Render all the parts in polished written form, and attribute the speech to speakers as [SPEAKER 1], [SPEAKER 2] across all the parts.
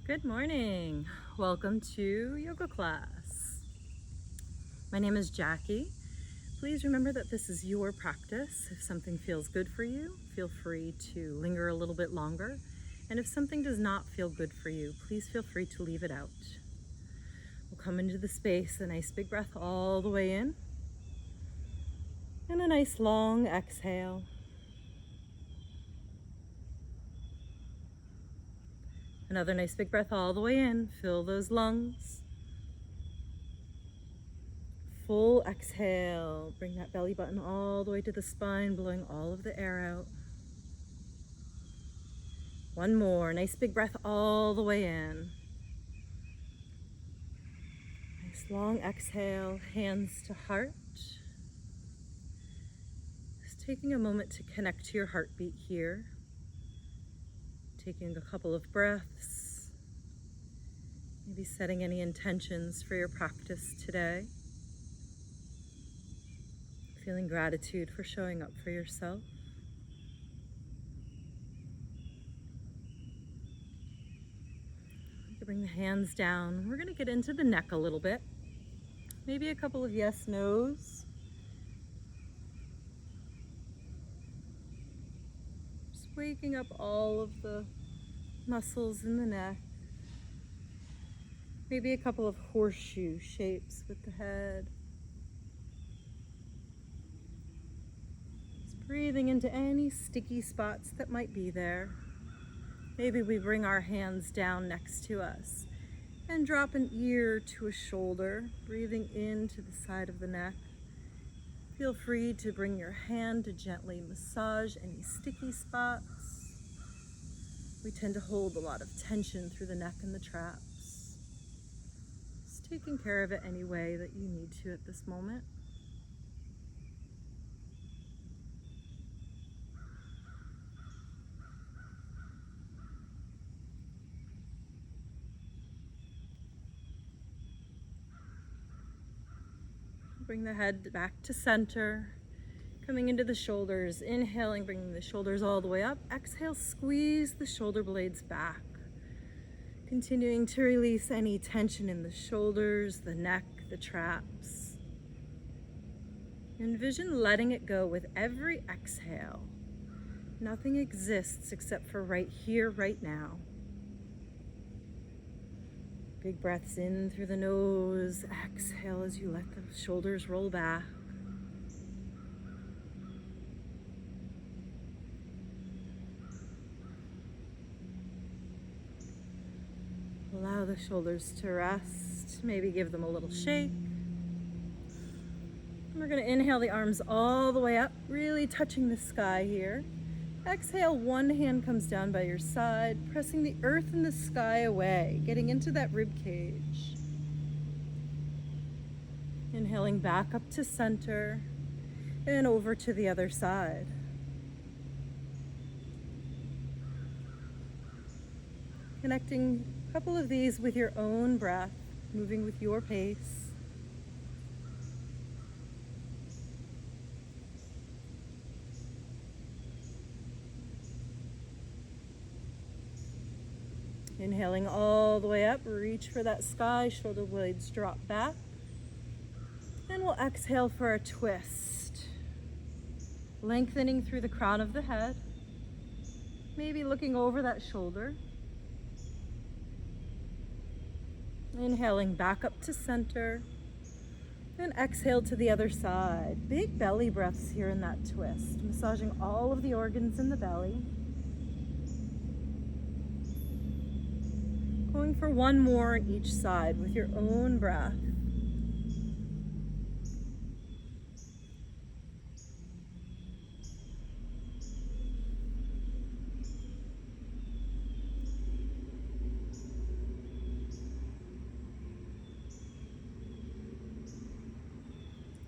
[SPEAKER 1] Good morning. Welcome to yoga class. My name is Jackie. Please remember that this is your practice. If something feels good for you, feel free to linger a little bit longer. And if something does not feel good for you, please feel free to leave it out. We'll come into the space, a nice big breath all the way in. And a nice long exhale. Another nice big breath all the way in. Fill those lungs. Full exhale. Bring that belly button all the way to the spine, blowing all of the air out. One more. Nice big breath all the way in. Nice long exhale. Hands to heart. Just taking a moment to connect to your heartbeat here. Taking a couple of breaths. Maybe setting any intentions for your practice today. Feeling gratitude for showing up for yourself. You can bring the hands down. We're going to get into the neck a little bit. Maybe a couple of yes, no's. Just waking up all of the muscles in the neck. Maybe a couple of horseshoe shapes with the head. Breathing into any sticky spots that might be there. Maybe we bring our hands down next to us and drop an ear to a shoulder, breathing into the side of the neck. Feel free to bring your hand to gently massage any sticky spots. We tend to hold a lot of tension through the neck and the traps. Just taking care of it any way that you need to at this moment. Bring the head back to center, coming into the shoulders, inhaling, bringing the shoulders all the way up. Exhale, squeeze the shoulder blades back. Continuing to release any tension in the shoulders, the neck, the traps. Envision letting it go with every exhale. Nothing exists except for right here, right now. Big breaths in through the nose. Exhale as you let the shoulders roll back. Allow the shoulders to rest. Maybe give them a little shake. And we're going to inhale the arms all the way up, really touching the sky here. Exhale, one hand comes down by your side, pressing the earth and the sky away, getting into that rib cage. Inhaling back up to center and over to the other side. Connecting a couple of these with your own breath, moving with your pace. Inhaling all the way up, reach for that sky, shoulder blades drop back. And we'll exhale for a twist. Lengthening through the crown of the head. Maybe looking over that shoulder. Inhaling back up to center. And exhale to the other side. Big belly breaths here in that twist. Massaging all of the organs in the belly. Going for one more on each side with your own breath.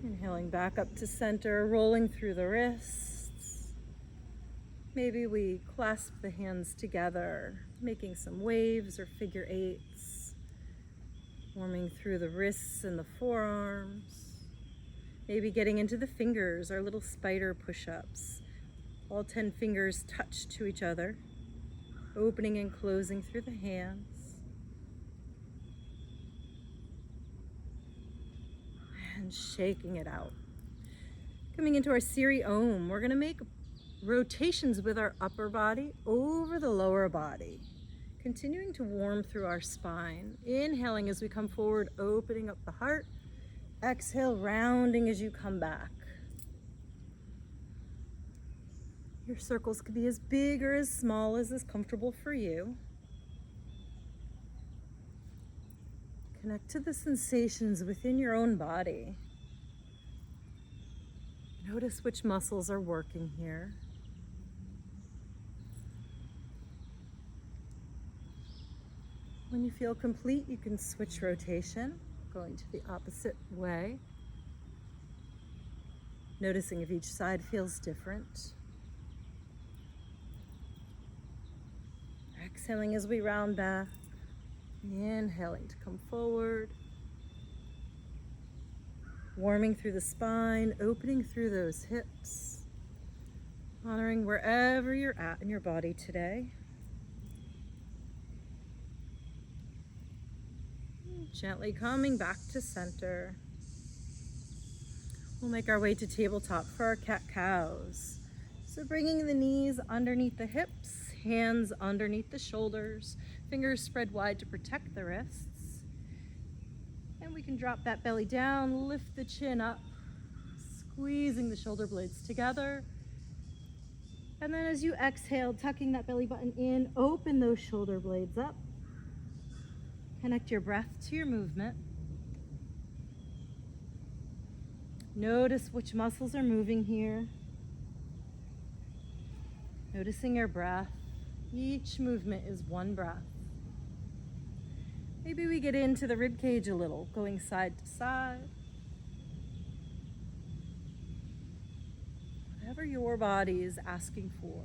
[SPEAKER 1] Inhaling back up to center, rolling through the wrists. Maybe we clasp the hands together, making some waves or figure eights, warming through the wrists and the forearms. Maybe getting into the fingers, our little spider push-ups. All 10 fingers touch to each other, opening and closing through the hands. and shaking it out. Coming into our Siri Om, we're going to make rotations with our upper body over the lower body, continuing to warm through our spine. Inhaling as we come forward, opening up the heart. Exhale, rounding as you come back. Your circles could be as big or as small as is comfortable for you. Connect to the sensations within your own body. Notice which muscles are working here. When you feel complete, you can switch rotation, going to the opposite way. Noticing if each side feels different. Exhaling as we round back. Inhaling to come forward. Warming through the spine, opening through those hips. Honoring wherever you're at in your body today. Gently coming back to center. We'll make our way to tabletop for our cat-cows. So bringing the knees underneath the hips, hands underneath the shoulders, fingers spread wide to protect the wrists. And we can drop that belly down, lift the chin up, squeezing the shoulder blades together. And then as you exhale, tucking that belly button in, open those shoulder blades up. Connect your breath to your movement. Notice which muscles are moving here. Noticing your breath. Each movement is one breath. Maybe we get into the rib cage a little, going side to side. Whatever your body is asking for.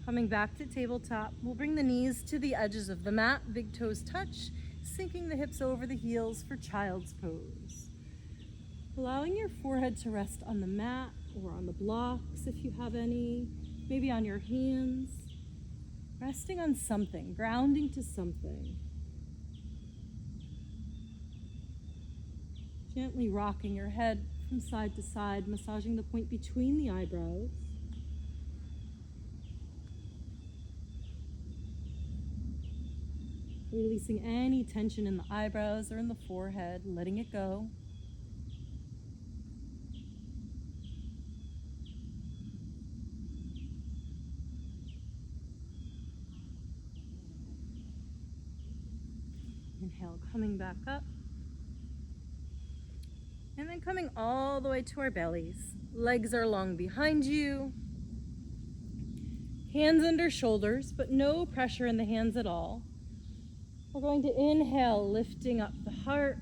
[SPEAKER 1] Coming back to tabletop, we'll bring the knees to the edges of the mat, big toes touch, sinking the hips over the heels for child's pose. Allowing your forehead to rest on the mat or on the blocks if you have any, maybe on your hands. Resting on something, grounding to something. Gently rocking your head from side to side, massaging the point between the eyebrows. Releasing any tension in the eyebrows or in the forehead, letting it go. Inhale, coming back up. And then coming all the way to our bellies. Legs are long behind you. Hands under shoulders, but no pressure in the hands at all. We're going to inhale, lifting up the heart,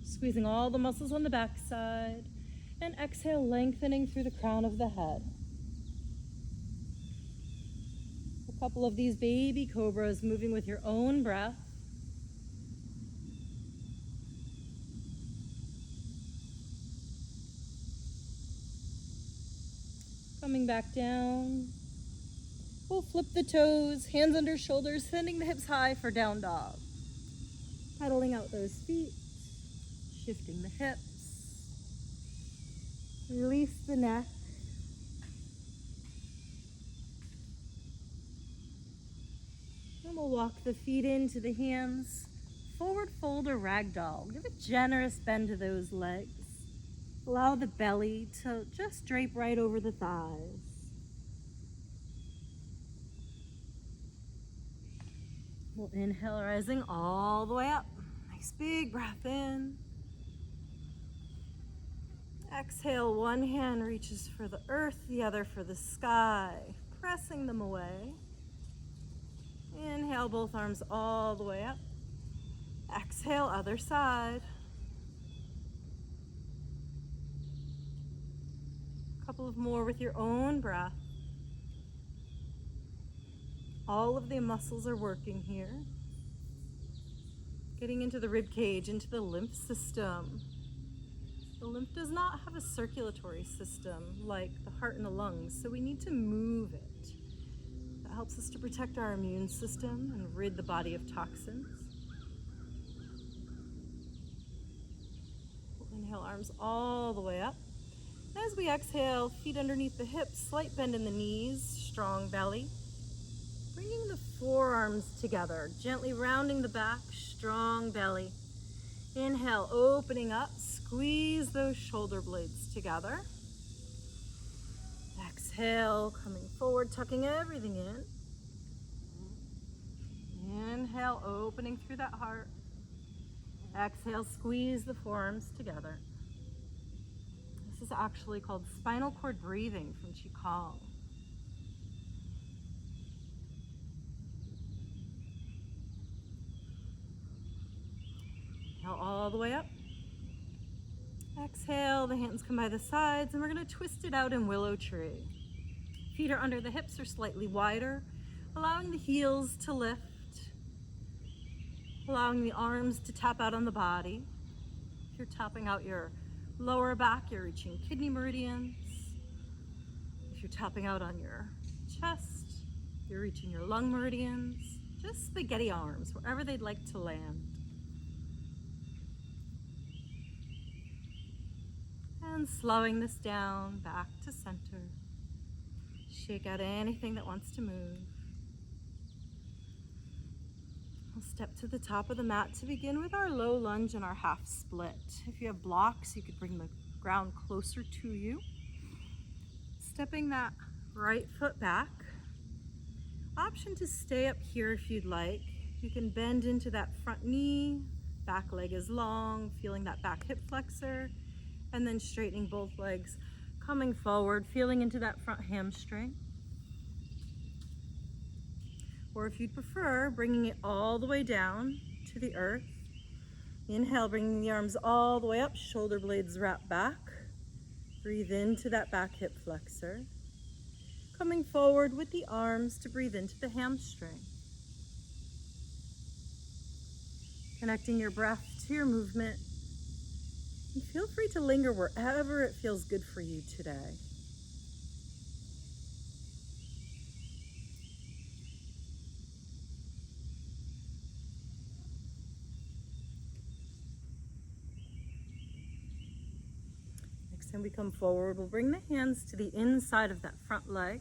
[SPEAKER 1] squeezing all the muscles on the backside, and exhale, lengthening through the crown of the head. A couple of these baby cobras moving with your own breath. Coming back down. We'll flip the toes, hands under shoulders, sending the hips high for down dog. Pedaling out those feet, shifting the hips. Release the neck. And we'll walk the feet into the hands. Forward fold or ragdoll. Give a generous bend to those legs. Allow the belly to just drape right over the thighs. We'll inhale, rising all the way up. Nice big breath in. Exhale, one hand reaches for the earth, the other for the sky, pressing them away. Inhale, both arms all the way up. Exhale, other side. A couple of more with your own breath. All of the muscles are working here. Getting into the rib cage, into the lymph system. The lymph does not have a circulatory system like the heart and the lungs, so we need to move it. That helps us to protect our immune system and rid the body of toxins. We'll inhale, arms all the way up. As we exhale, feet underneath the hips, slight bend in the knees, strong belly. Bringing the forearms together, gently rounding the back, strong belly. Inhale, opening up, squeeze those shoulder blades together. Exhale, coming forward, tucking everything in. Inhale, opening through that heart. Exhale, squeeze the forearms together. This is actually called spinal cord breathing from Qigong. Inhale all the way up. Exhale, the hands come by the sides, and we're going to twist it out in willow tree. Feet are under the hips or slightly wider, allowing the heels to lift, allowing the arms to tap out on the body. If you're tapping out your lower back, you're reaching kidney meridians. If you're tapping out on your chest, you're reaching your lung meridians. Just spaghetti arms, wherever they'd like to land. And slowing this down back to center. Shake out anything that wants to move. We'll step to the top of the mat to begin with our low lunge and our half split. If you have blocks, you could bring the ground closer to you. Stepping that right foot back. Option to stay up here if you'd like. You can bend into that front knee, back leg is long, feeling that back hip flexor, and then straightening both legs, coming forward, feeling into that front hamstring. Or if you'd prefer, bringing it all the way down to the earth. Inhale, bringing the arms all the way up, shoulder blades wrap back. Breathe into that back hip flexor. Coming forward with the arms to breathe into the hamstring. Connecting your breath to your movement. And feel free to linger wherever it feels good for you today. Next time we come forward, we'll bring the hands to the inside of that front leg.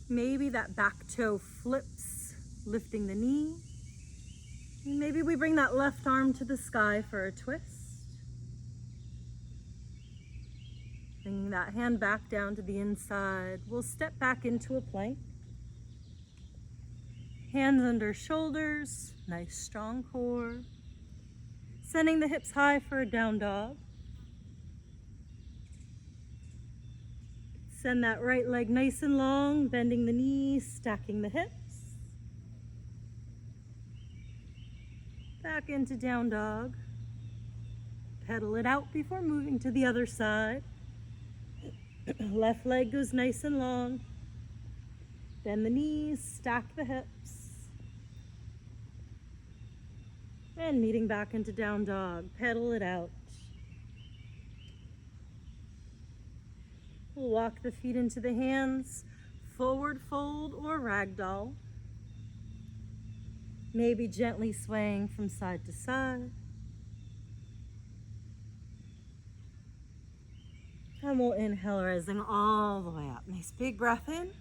[SPEAKER 1] Maybe that back toe flips, lifting the knee. And maybe we bring that left arm to the sky for a twist. Bringing that hand back down to the inside, we'll step back into a plank. Hands under shoulders, nice strong core. Sending the hips high for a down dog. Send that right leg nice and long, bending the knees, stacking the hips. Back into down dog. Pedal it out before moving to the other side. Left leg goes nice and long. Bend the knees, stack the hips. And meeting back into down dog. Pedal it out. We'll walk the feet into the hands, forward fold or ragdoll. Maybe gently swaying from side to side. And we'll inhale, rising all the way up. Nice big breath in.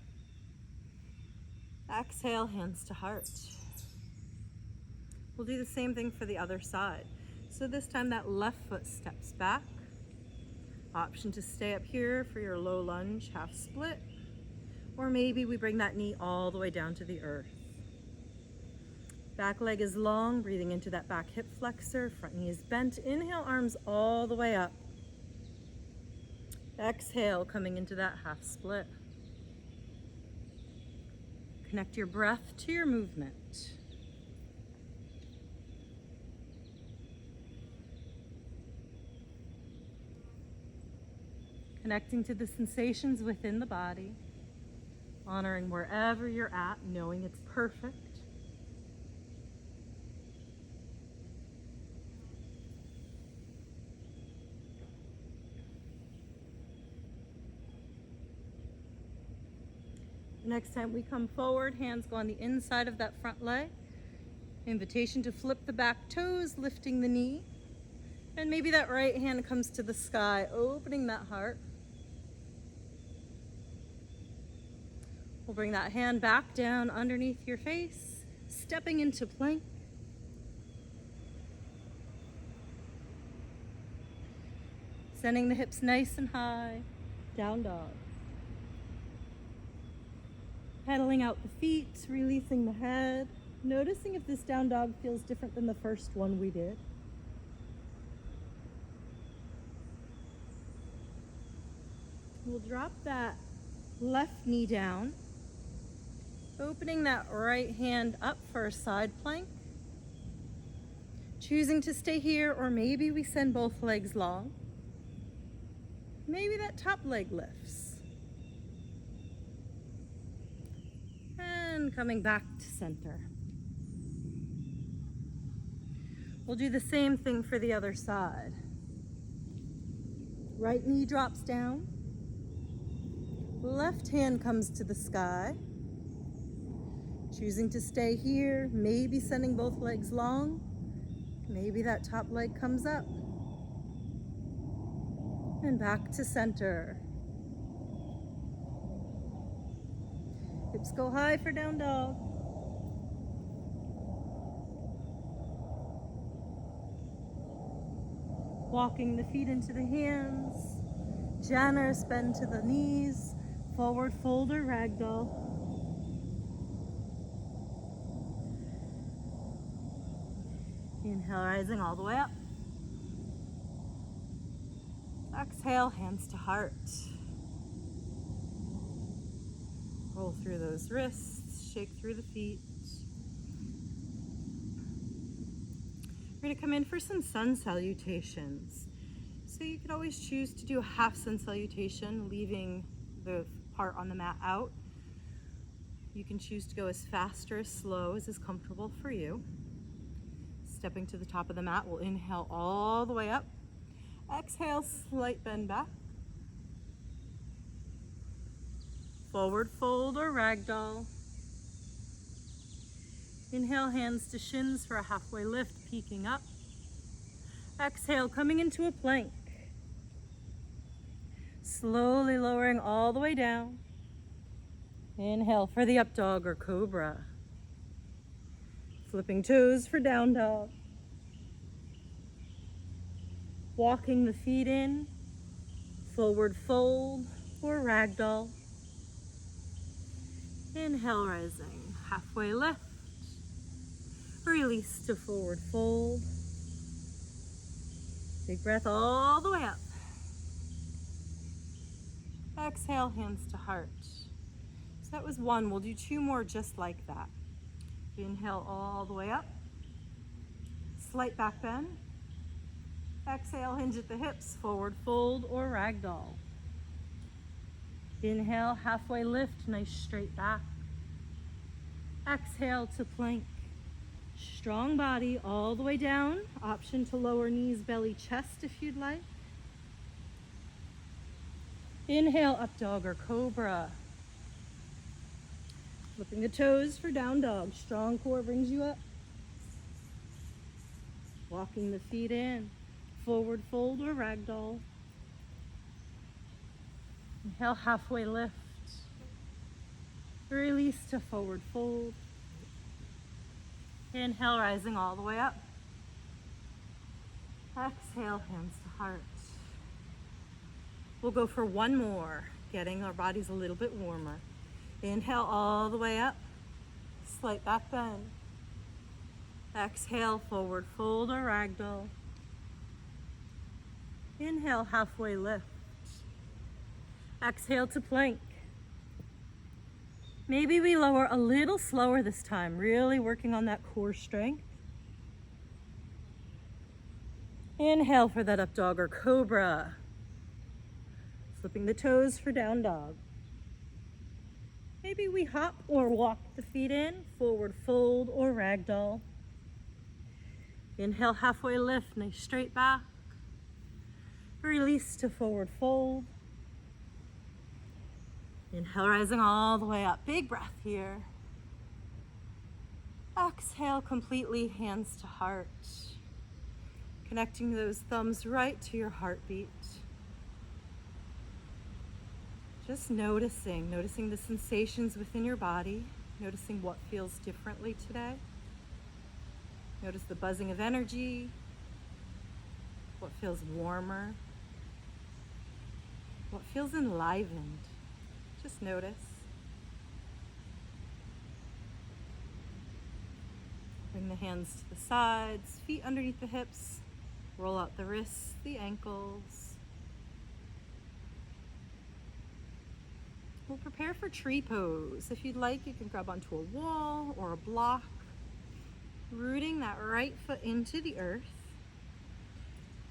[SPEAKER 1] Exhale, hands to heart. We'll do the same thing for the other side. So this time that left foot steps back. Option to stay up here for your low lunge, half split. Or maybe we bring that knee all the way down to the earth. Back leg is long, breathing into that back hip flexor. Front knee is bent. Inhale, arms all the way up. Exhale, coming into that half split. Connect your breath to your movement. Connecting to the sensations within the body, honoring wherever you're at, knowing it's perfect. Next time we come forward, hands go on the inside of that front leg. Invitation to flip the back toes, lifting the knee. And maybe that right hand comes to the sky, opening that heart. We'll bring that hand back down underneath your face, stepping into plank. Sending the hips nice and high, down dog. Pedaling out the feet, releasing the head. Noticing if this down dog feels different than the first one we did. We'll drop that left knee down, opening that right hand up for a side plank. Choosing to stay here, or maybe we send both legs long. Maybe that top leg lifts. And coming back to center. We'll do the same thing for the other side. Right knee drops down. Left hand comes to the sky. Choosing to stay here, maybe sending both legs long. Maybe that top leg comes up. And back to center. Hips go high for down dog. Walking the feet into the hands. Generous bend to the knees. Forward fold or ragdoll. Inhale, rising all the way up. Exhale, hands to heart. Roll through those wrists, shake through the feet. We're going to come in for some sun salutations. So you could always choose to do a half sun salutation, leaving the part on the mat out. You can choose to go as fast or as slow as is comfortable for you. Stepping to the top of the mat, we'll inhale all the way up. Exhale, slight bend back. Forward fold or ragdoll. Inhale, hands to shins for a halfway lift, peeking up. Exhale, coming into a plank. Slowly lowering all the way down. Inhale for the up dog or cobra. Flipping toes for down dog. Walking the feet in, forward fold or ragdoll. Inhale, rising, halfway lift. Release to forward fold. Big breath all the way up. Exhale, hands to heart. So that was one. We'll do two more just like that. Inhale all the way up. Slight back bend. Exhale, hinge at the hips, forward fold or ragdoll. Inhale, halfway lift, nice straight back. Exhale to plank. Strong body all the way down. Option to lower knees, belly, chest if you'd like. Inhale, up dog or cobra. Flipping the toes for down dog. Strong core brings you up. Walking the feet in. Forward fold or ragdoll. Inhale, halfway lift. Release to forward fold. Inhale, rising all the way up. Exhale, hands to heart. We'll go for one more, getting our bodies a little bit warmer. Inhale all the way up. Slight back bend. Exhale, forward fold or ragdoll. Inhale, halfway lift. Exhale to plank. Maybe we lower a little slower this time, really working on that core strength. Inhale for that up dog or cobra. Flipping the toes for down dog. Maybe we hop or walk the feet in, forward fold or ragdoll. Inhale, halfway lift, nice straight back. Release to forward fold. Inhale, rising all the way up. Big breath here. Exhale completely, hands to heart. Connecting those thumbs right to your heartbeat. Just noticing the sensations within your body, noticing what feels differently today. Notice the buzzing of energy, what feels warmer, what feels enlivened. Just notice. Bring the hands to the sides, feet underneath the hips, roll out the wrists, the ankles. We'll prepare for tree pose. If you'd like, you can grab onto a wall or a block, rooting that right foot into the earth.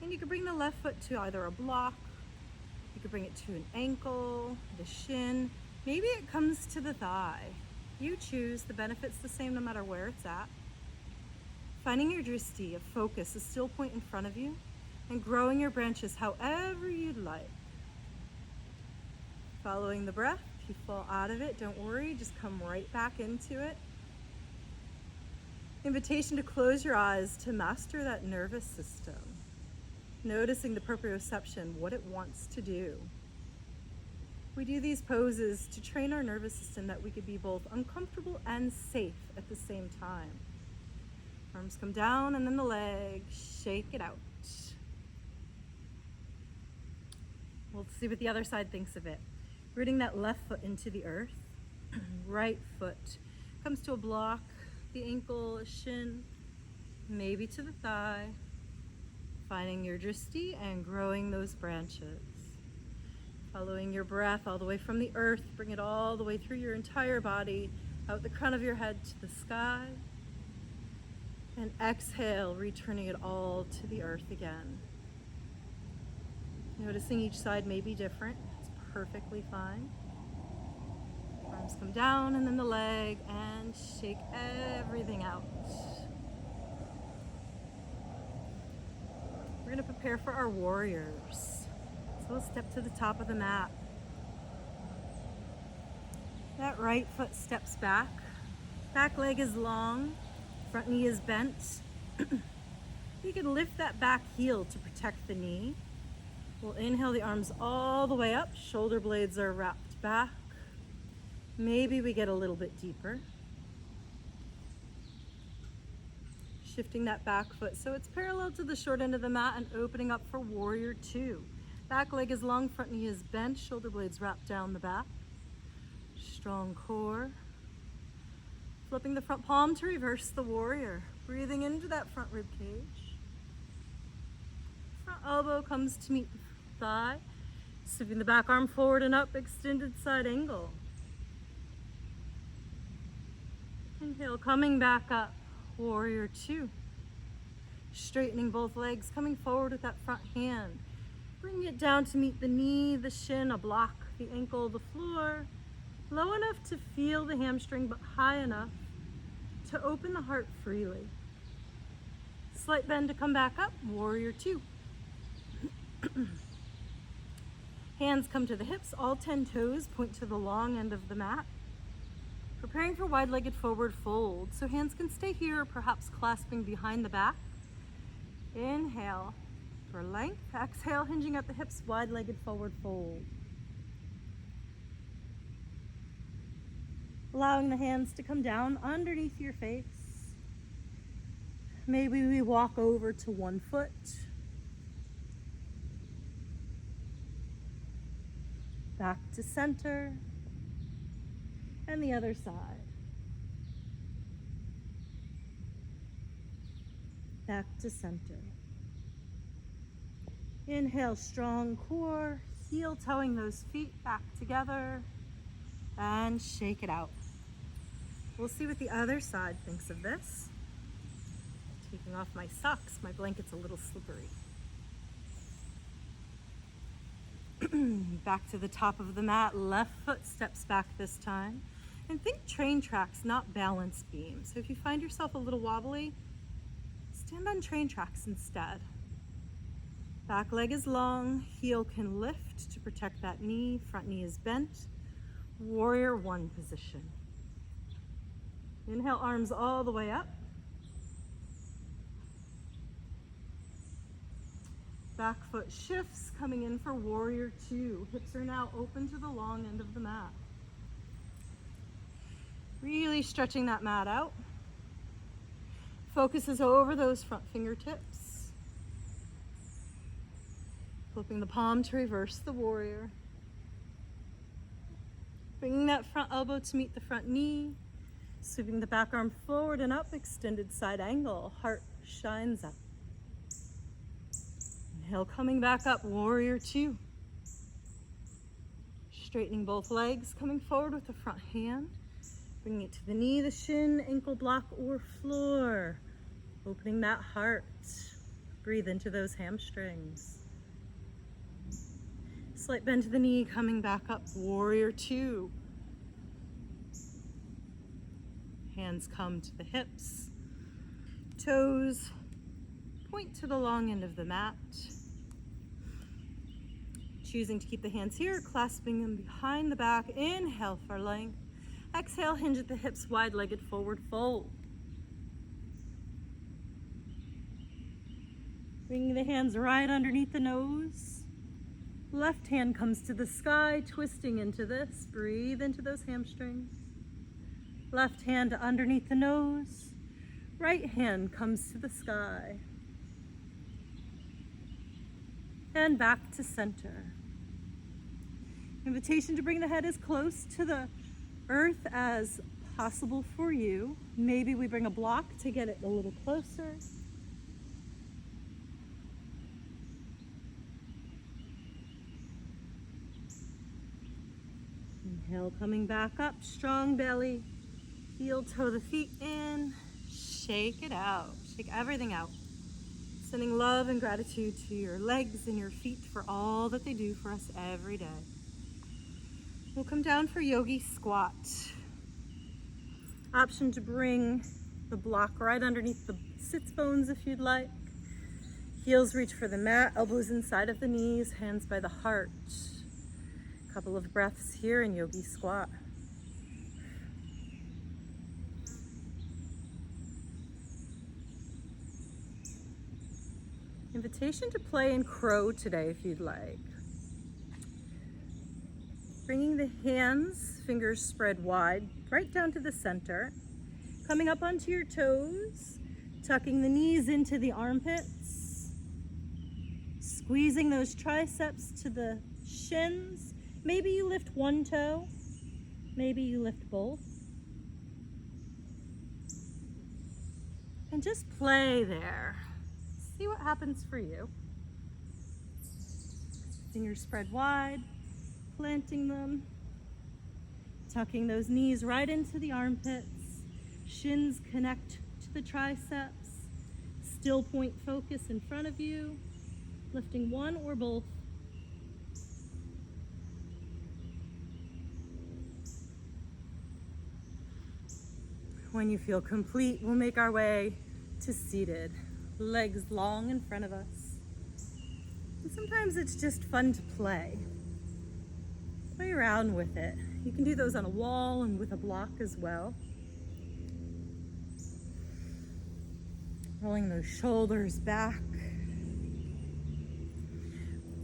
[SPEAKER 1] And you can bring the left foot to either a block, you can bring it to an ankle, the shin, maybe it comes to the thigh. You choose, the benefit's the same no matter where it's at. Finding your drishti, a focus, a still point in front of you, and growing your branches however you'd like. Following the breath, if you fall out of it, don't worry, just come right back into it. Invitation to close your eyes to master that nervous system. Noticing the proprioception, what it wants to do. We do these poses to train our nervous system that we could be both uncomfortable and safe at the same time. Arms come down and then the leg, shake it out. We'll see what the other side thinks of it. Rooting that left foot into the earth, right foot comes to a block, the ankle, a shin, maybe to the thigh. Finding your drishti and growing those branches. Following your breath all the way from the earth, bring it all the way through your entire body, out the crown of your head to the sky. And exhale, returning it all to the earth again. Noticing each side may be different. It's perfectly fine. Arms come down and then the leg, and shake everything out. We're going to prepare for our warriors. So we'll step to the top of the mat. That right foot steps back. Back leg is long. Front knee is bent. You can lift that back heel to protect the knee. We'll inhale the arms all the way up. Shoulder blades are wrapped back. Maybe we get a little bit deeper. Shifting that back foot so it's parallel to the short end of the mat and opening up for warrior two. Back leg is long, front knee is bent, shoulder blades wrapped down the back. Strong core. Flipping the front palm to reverse the warrior. Breathing into that front rib cage. Front elbow comes to meet the thigh. Sweeping the back arm forward and up, extended side angle. Inhale, coming back up, warrior two. Straightening both legs, coming forward with that front hand. Bring it down to meet the knee, the shin, a block, the ankle, the floor. Low enough to feel the hamstring, but high enough to open the heart freely. Slight bend to come back up, warrior two. Hands come to the hips, all 10 toes point to the long end of the mat. Preparing for wide-legged forward fold, so hands can stay here, perhaps clasping behind the back. Inhale for length, exhale, hinging at the hips, wide-legged forward fold. Allowing the hands to come down underneath your face. Maybe we walk over to one foot. Back to center. And the other side. Back to center. Inhale, strong core, heel toeing those feet back together, and shake it out. We'll see what the other side thinks of this. Taking off my socks, my blanket's a little slippery. Back to the top of the mat, left foot steps back this time. And think train tracks, not balance beams. So if you find yourself a little wobbly, stand on train tracks instead. Back leg is long, heel can lift to protect that knee, front knee is bent. Warrior one position. Inhale, arms all the way up. Back foot shifts, coming in for warrior two. Hips are now open to the long end of the mat. Really stretching that mat out. Focus is over those front fingertips. Flipping the palm to reverse the warrior. Bringing that front elbow to meet the front knee. Sweeping the back arm forward and up, extended side angle. Heart shines up. Inhale, coming back up, warrior two. Straightening both legs, coming forward with the front hand. Bringing it to the knee, the shin, ankle block, or floor. Opening that heart. Breathe into those hamstrings. Slight bend to the knee, coming back up, warrior two. Hands come to the hips. Toes point to the long end of the mat. Choosing to keep the hands here, clasping them behind the back. Inhale for length. Exhale, hinge at the hips, wide-legged forward fold. Bringing the hands right underneath the nose. Left hand comes to the sky, twisting into this. Breathe into those hamstrings. Left hand underneath the nose. Right hand comes to the sky. And back to center. Invitation to bring the head as close to the earth as possible for you. Maybe we bring a block to get it a little closer. Inhale, coming back up, strong belly. Heel toe the feet in, shake it out. Shake everything out. Sending love and gratitude to your legs and your feet for all that they do for us every day. We'll come down for yogi squat. Option to bring the block right underneath the sits bones if you'd like. Heels reach for the mat, elbows inside of the knees, hands by the heart. Couple of breaths here in yogi squat. Invitation to play in crow today if you'd like. Bringing the hands, fingers spread wide, right down to the center. Coming up onto your toes, tucking the knees into the armpits. Squeezing those triceps to the shins. Maybe you lift one toe, maybe you lift both. And just play there. See what happens for you. Fingers spread wide, planting them, tucking those knees right into the armpits, shins connect to the triceps, still point focus in front of you, lifting one or both. When you feel complete, we'll make our way to seated. Legs long in front of us. And sometimes it's just fun to play. Play around with it. You can do those on a wall and with a block as well. Rolling those shoulders back.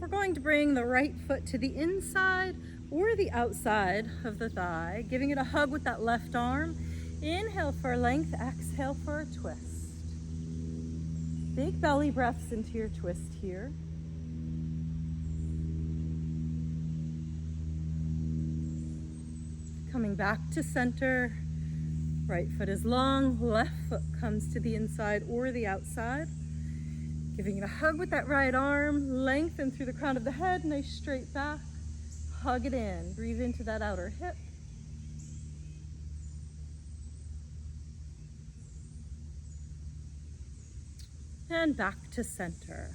[SPEAKER 1] We're going to bring the right foot to the inside or the outside of the thigh, giving it a hug with that left arm. Inhale for length, exhale for a twist. Big belly breaths into your twist here. Coming back to center. Right foot is long, left foot comes to the inside or the outside. Giving it a hug with that right arm, lengthen through the crown of the head, nice straight back. Hug it in, breathe into that outer hip. And back to center.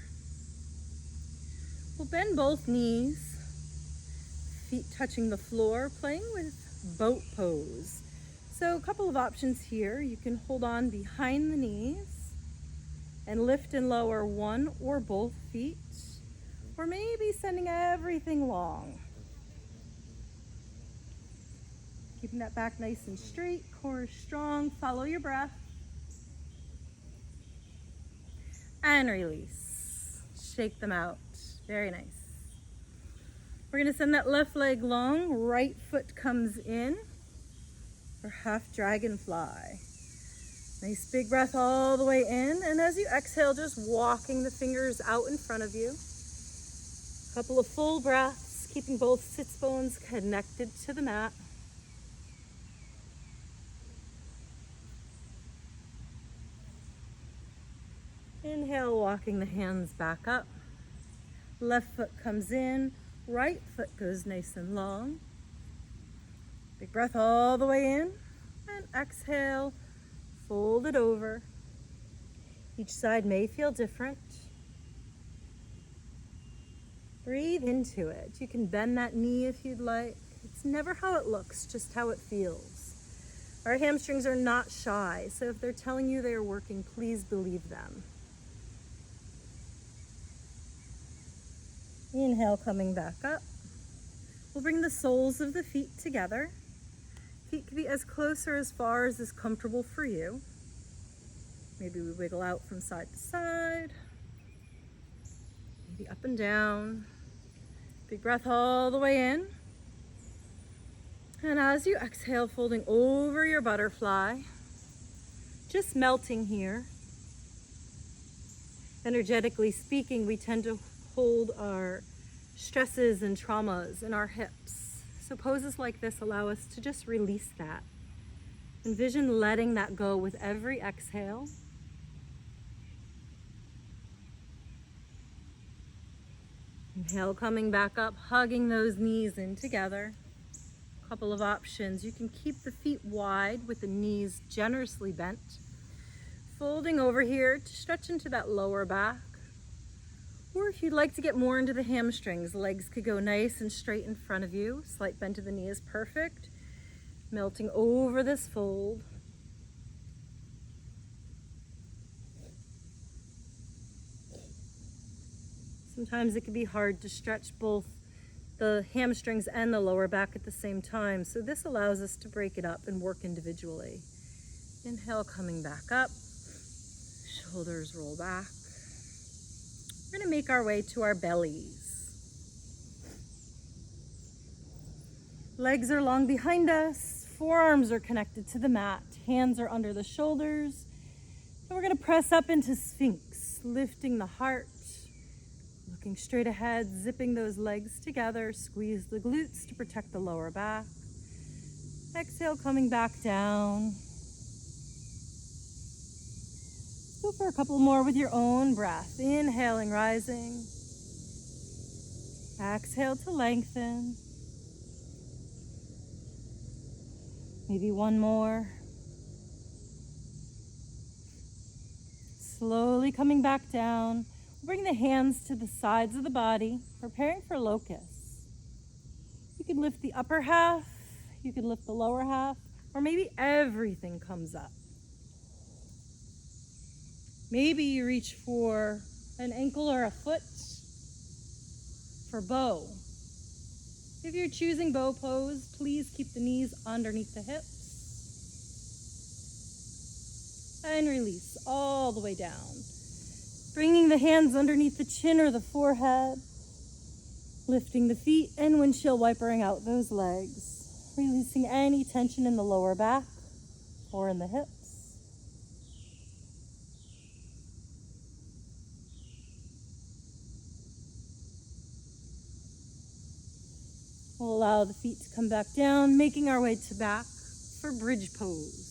[SPEAKER 1] We'll bend both knees, feet touching the floor, playing with boat pose. So a couple of options here. You can hold on behind the knees and lift and lower one or both feet, or maybe sending everything long. Keeping that back nice and straight, core strong. Follow your breath. And release. Shake them out. Very nice. We're going to send that left leg long. Right foot comes in for half dragonfly. Nice big breath all the way in. And as you exhale, just walking the fingers out in front of you. A couple of full breaths, keeping both sits bones connected to the mat. Inhale, walking the hands back up. Left foot comes in, right foot goes nice and long. Big breath all the way in, and exhale, fold it over. Each side may feel different. Breathe into it. You can bend that knee if you'd like. It's never how it looks, just how it feels. Our hamstrings are not shy, so if they're telling you they are working, please believe them. Inhale, coming back up. We'll bring the soles of the feet together. Feet can be as close or as far as is comfortable for you. Maybe we wiggle out from side to side. Maybe up and down. Big breath all the way in. And as you exhale, folding over your butterfly. Just melting here. Energetically speaking, we tend to hold our stresses and traumas in our hips. So poses like this allow us to just release that. Envision letting that go with every exhale. Inhale, coming back up, hugging those knees in together. A couple of options. You can keep the feet wide with the knees generously bent. Folding over here to stretch into that lower back. Or if you'd like to get more into the hamstrings, legs could go nice and straight in front of you. Slight bend to the knee is perfect. Melting over this fold. Sometimes it can be hard to stretch both the hamstrings and the lower back at the same time. So this allows us to break it up and work individually. Inhale, coming back up. Shoulders roll back. We're going to make our way to our bellies. Legs are long behind us. Forearms are connected to the mat. Hands are under the shoulders. And we're going to press up into Sphinx, lifting the heart, looking straight ahead, zipping those legs together. Squeeze the glutes to protect the lower back. Exhale, coming back down. Go for a couple more with your own breath. Inhaling, rising. Exhale to lengthen. Maybe one more. Slowly coming back down. Bring the hands to the sides of the body, preparing for locusts. You could lift the upper half, you could lift the lower half, or maybe everything comes up. Maybe you reach for an ankle or a foot for bow. If you're choosing bow pose, please keep the knees underneath the hips. And release all the way down. Bringing the hands underneath the chin or the forehead. Lifting the feet and windshield wipering out those legs. Releasing any tension in the lower back or in the hips. We'll allow the feet to come back down, making our way to back for bridge pose.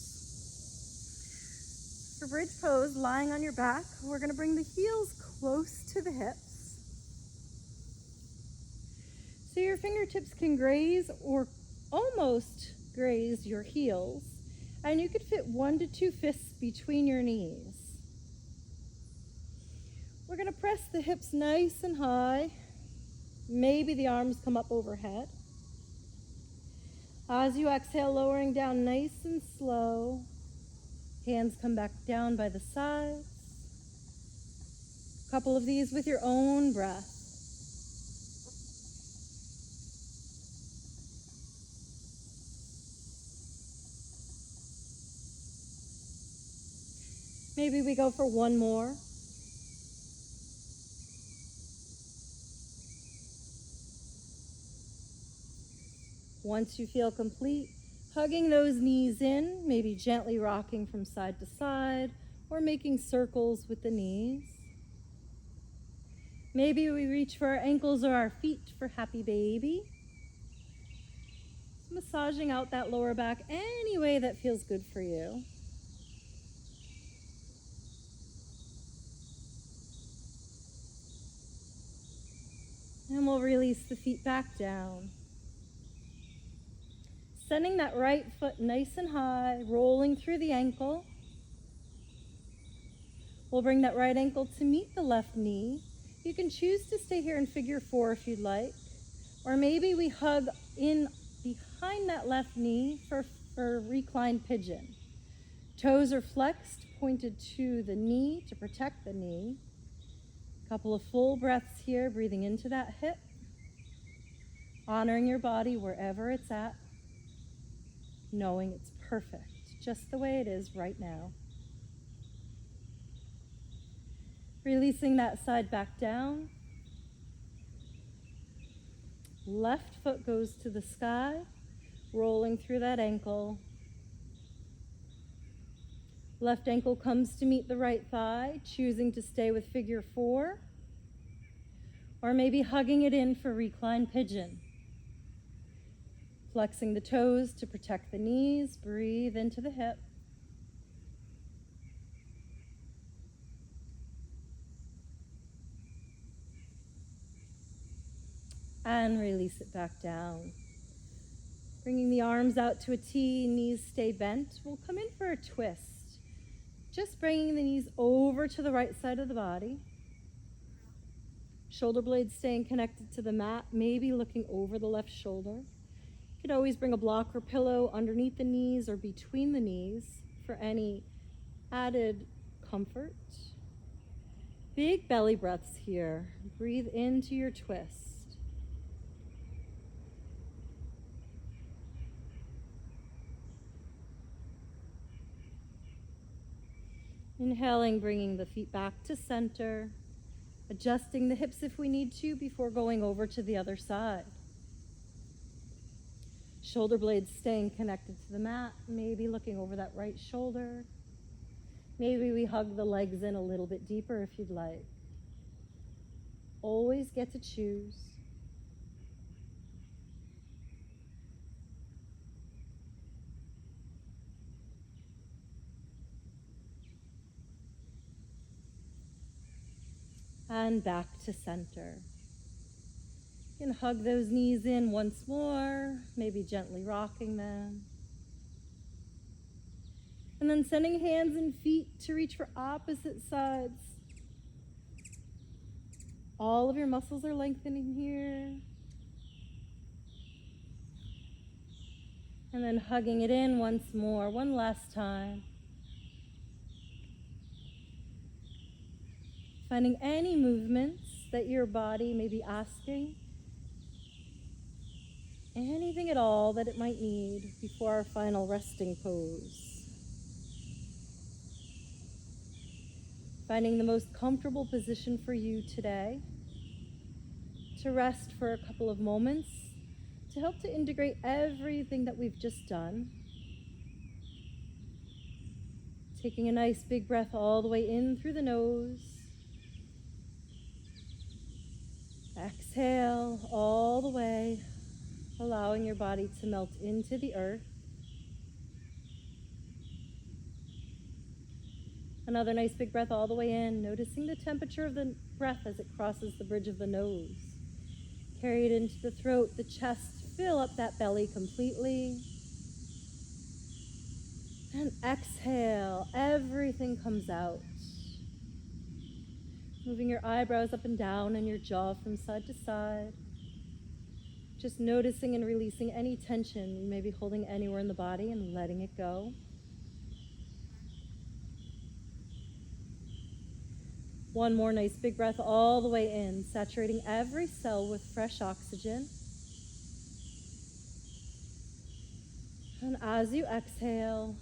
[SPEAKER 1] For bridge pose, lying on your back, we're going to bring the heels close to the hips. So your fingertips can graze or almost graze your heels, and you could fit 1 to 2 fists between your knees. We're going to press the hips nice and high. Maybe the arms come up overhead. As you exhale, lowering down nice and slow. Hands come back down by the sides. A couple of these with your own breath. Maybe we go for one more. Once you feel complete, hugging those knees in, maybe gently rocking from side to side or making circles with the knees. Maybe we reach for our ankles or our feet for happy baby. Just massaging out that lower back any way that feels good for you. And we'll release the feet back down. Sending that right foot nice and high, rolling through the ankle. We'll bring that right ankle to meet the left knee. You can choose to stay here in figure 4 if you'd like. Or maybe we hug in behind that left knee for reclined pigeon. Toes are flexed, pointed to the knee to protect the knee. A couple of full breaths here, breathing into that hip. Honoring your body wherever it's at. Knowing it's perfect, just the way it is right now. Releasing that side back down. Left foot goes to the sky, rolling through that ankle. Left ankle comes to meet the right thigh, choosing to stay with figure 4. Or maybe hugging it in for reclined pigeon. Flexing the toes to protect the knees, breathe into the hip. And release it back down. Bringing the arms out to a T, knees stay bent. We'll come in for a twist. Just bringing the knees over to the right side of the body. Shoulder blades staying connected to the mat, maybe looking over the left shoulder. You could always bring a block or pillow underneath the knees or between the knees for any added comfort. Big belly breaths here. Breathe into your twist. Inhaling, bringing the feet back to center, adjusting the hips if we need to before going over to the other side. Shoulder blades staying connected to the mat, maybe looking over that right shoulder. Maybe we hug the legs in a little bit deeper if you'd like. Always get to choose. And back to center. You can hug those knees in once more, maybe gently rocking them. And then sending hands and feet to reach for opposite sides. All of your muscles are lengthening here. And then hugging it in once more, one last time. Finding any movements that your body may be asking. Anything at all that it might need before our final resting pose. Finding the most comfortable position for you today. To rest for a couple of moments. To help to integrate everything that we've just done. Taking a nice big breath all the way in through the nose. Exhale all the way, allowing your body to melt into the earth. Another nice big breath all the way in, noticing the temperature of the breath as it crosses the bridge of the nose. Carry it into the throat, the chest, fill up that belly completely. And exhale, everything comes out. Moving your eyebrows up and down and your jaw from side to side. Just noticing and releasing any tension you may be holding anywhere in the body and letting it go. One more nice big breath all the way in, saturating every cell with fresh oxygen. And as you exhale,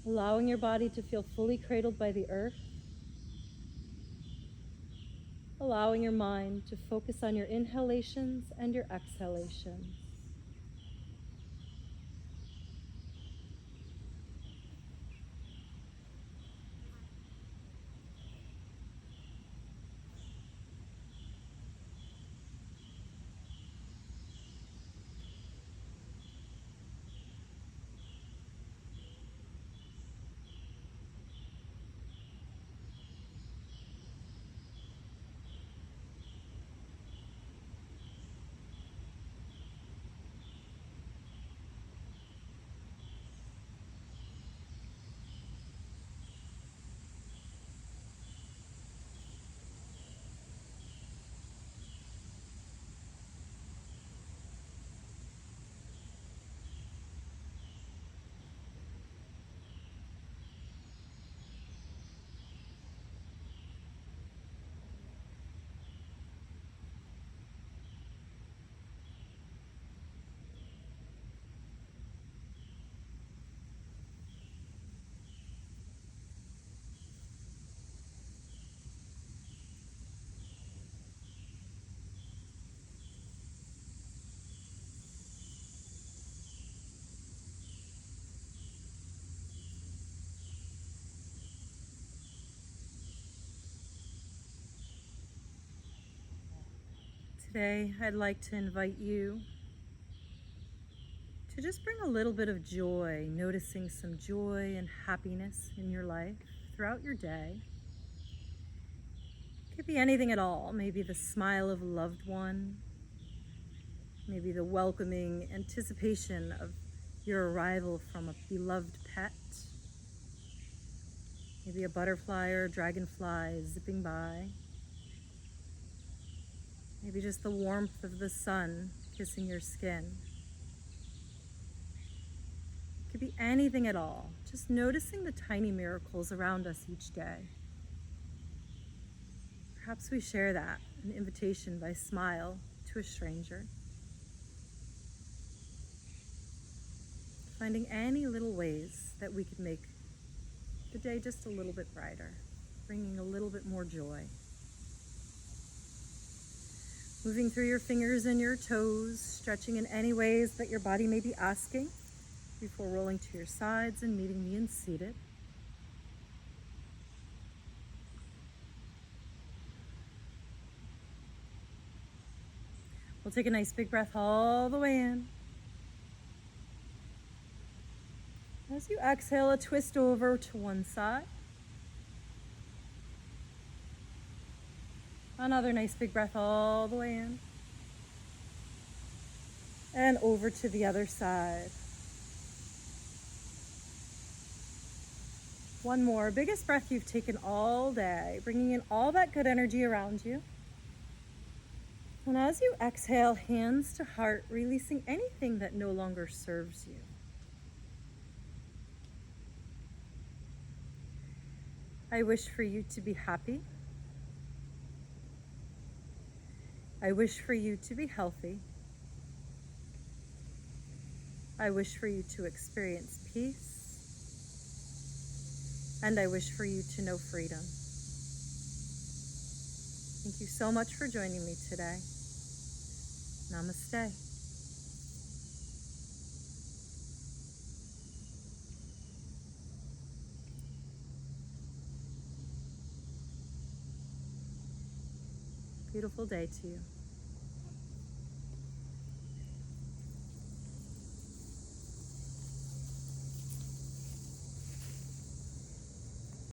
[SPEAKER 1] allowing your body to feel fully cradled by the earth, allowing your mind to focus on your inhalations and your exhalations. Today, I'd like to invite you to just bring a little bit of joy, noticing some joy and happiness in your life throughout your day. It could be anything at all. Maybe the smile of a loved one, maybe the welcoming anticipation of your arrival from a beloved pet, maybe a butterfly or a dragonfly zipping by, maybe just the warmth of the sun kissing your skin. It could be anything at all, just noticing the tiny miracles around us each day. Perhaps we share that, an invitation by smile to a stranger. Finding any little ways that we could make the day just a little bit brighter, bringing a little bit more joy. Moving through your fingers and your toes, stretching in any ways that your body may be asking before rolling to your sides and meeting me in seated. We'll take a nice big breath all the way in. As you exhale, a twist over to one side. Another nice big breath all the way in. And over to the other side. One more, biggest breath you've taken all day, bringing in all that good energy around you. And as you exhale, hands to heart, releasing anything that no longer serves you. I wish for you to be happy. I wish for you to be healthy. I wish for you to experience peace. And I wish for you to know freedom. Thank you so much for joining me today. Namaste. Beautiful day to you.